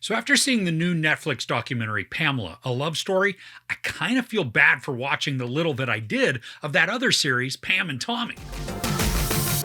So after seeing the new Netflix documentary Pamela, a love story, I kind of feel bad for watching the little that I did of that other series, Pam and Tommy.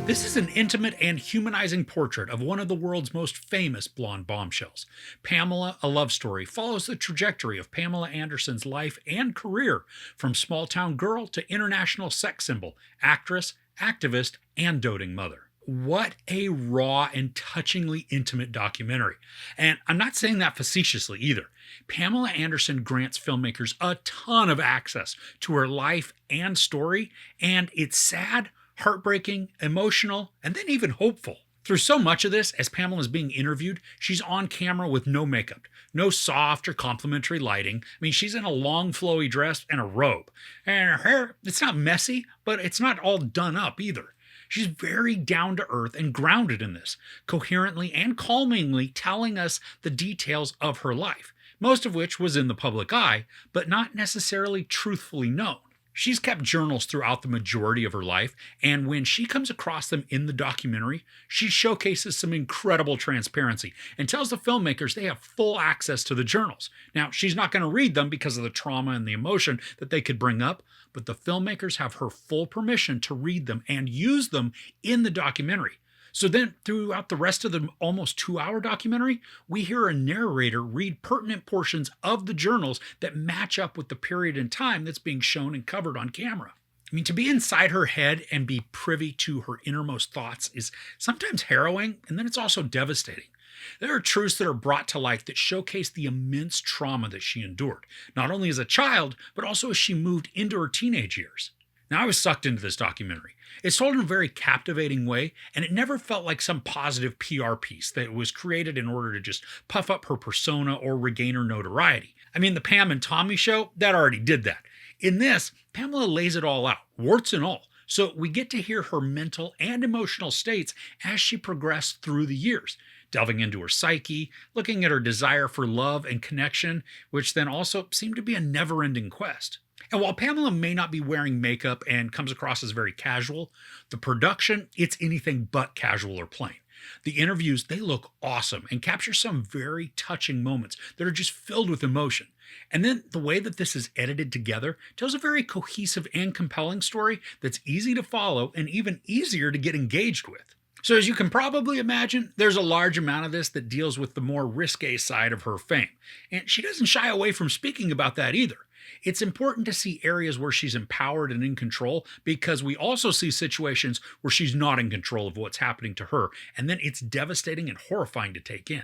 This is an intimate and humanizing portrait of one of the world's most famous blonde bombshells. Pamela, a love story, follows the trajectory of Pamela Anderson's life and career from small town girl to international sex symbol, actress, activist, and doting mother. What a raw and touchingly intimate documentary. And I'm not saying that facetiously either. Pamela Anderson grants filmmakers a ton of access to her life and story, and it's sad, heartbreaking, emotional, and then even hopeful. Through so much of this, as Pamela is being interviewed, she's on camera with no makeup, no soft or complimentary lighting. I mean, she's in a long flowy dress and a robe. And her hair, it's not messy, but it's not all done up either. She's very down to earth and grounded in this, coherently and calmingly telling us the details of her life, most of which was in the public eye, but not necessarily truthfully known. She's kept journals throughout the majority of her life, and when she comes across them in the documentary, she showcases some incredible transparency and tells the filmmakers they have full access to the journals. Now, she's not going to read them because of the trauma and the emotion that they could bring up, but the filmmakers have her full permission to read them and use them in the documentary. So then, throughout the rest of the almost 2-hour documentary, we hear a narrator read pertinent portions of the journals that match up with the period in time that's being shown and covered on camera. I mean, to be inside her head and be privy to her innermost thoughts is sometimes harrowing, and then it's also devastating. There are truths that are brought to light that showcase the immense trauma that she endured, not only as a child, but also as she moved into her teenage years. Now, I was sucked into this documentary. It's told in a very captivating way, and it never felt like some positive PR piece that was created in order to just puff up her persona or regain her notoriety. I mean, the Pam and Tommy show, that already did that. In this, Pamela lays it all out, warts and all, so we get to hear her mental and emotional states as she progressed through the years, delving into her psyche, looking at her desire for love and connection, which then also seemed to be a never-ending quest. And while Pamela may not be wearing makeup and comes across as very casual, the production, it's anything but casual or plain. The interviews, they look awesome and capture some very touching moments that are just filled with emotion. And then the way that this is edited together tells a very cohesive and compelling story that's easy to follow and even easier to get engaged with. So as you can probably imagine, there's a large amount of this that deals with the more risque side of her fame. And she doesn't shy away from speaking about that either. It's important to see areas where she's empowered and in control because we also see situations where she's not in control of what's happening to her, and then it's devastating and horrifying to take in.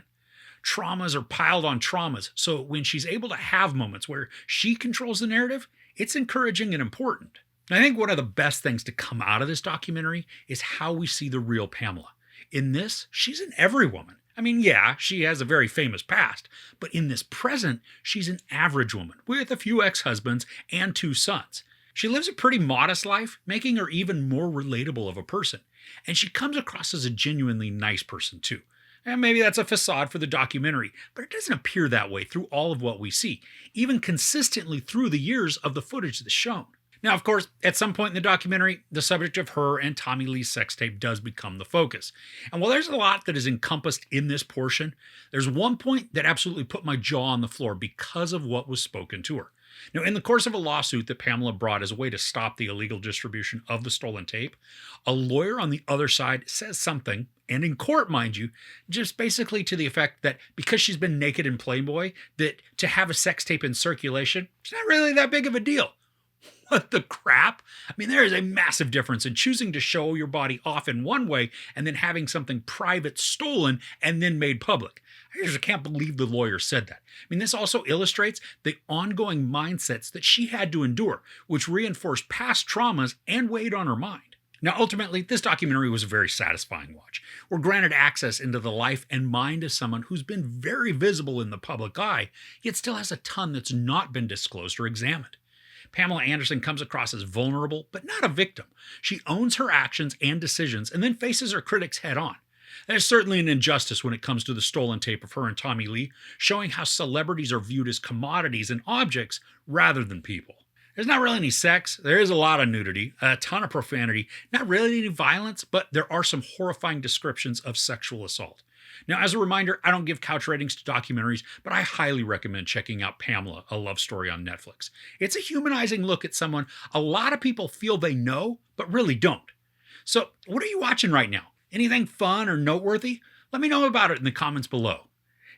Traumas are piled on traumas, so when she's able to have moments where she controls the narrative, it's encouraging and important. I think one of the best things to come out of this documentary is how we see the real Pamela. In this, she's an every woman. I mean, yeah, she has a very famous past, but in this present, she's an average woman with a few ex-husbands and 2 sons. She lives a pretty modest life, making her even more relatable of a person, and she comes across as a genuinely nice person too. And maybe that's a facade for the documentary, but it doesn't appear that way through all of what we see, even consistently through the years of the footage that's shown. Now, of course, at some point in the documentary, the subject of her and Tommy Lee's sex tape does become the focus. And while there's a lot that is encompassed in this portion, there's one point that absolutely put my jaw on the floor because of what was spoken to her. Now, in the course of a lawsuit that Pamela brought as a way to stop the illegal distribution of the stolen tape, a lawyer on the other side says something, and in court, mind you, just basically to the effect that because she's been naked in Playboy, that to have a sex tape in circulation, it's not really that big of a deal. What the crap? I mean, there is a massive difference in choosing to show your body off in one way and then having something private stolen and then made public. I just can't believe the lawyer said that. I mean, this also illustrates the ongoing mindsets that she had to endure, which reinforced past traumas and weighed on her mind. Now, ultimately, this documentary was a very satisfying watch. We're granted access into the life and mind of someone who's been very visible in the public eye, yet still has a ton that's not been disclosed or examined. Pamela Anderson comes across as vulnerable, but not a victim. She owns her actions and decisions and then faces her critics head on. There's certainly an injustice when it comes to the stolen tape of her and Tommy Lee, showing how celebrities are viewed as commodities and objects rather than people. There's not really any sex, there is a lot of nudity, a ton of profanity, not really any violence, but there are some horrifying descriptions of sexual assault. Now, as a reminder, I don't give couch ratings to documentaries, but I highly recommend checking out Pamela, A Love Story on Netflix. It's a humanizing look at someone a lot of people feel they know, but really don't. So, what are you watching right now? Anything fun or noteworthy? Let me know about it in the comments below.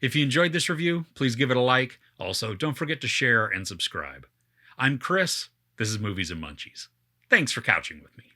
If you enjoyed this review, please give it a like. Also, don't forget to share and subscribe. I'm Chris. This is Movies and Munchies. Thanks for couching with me.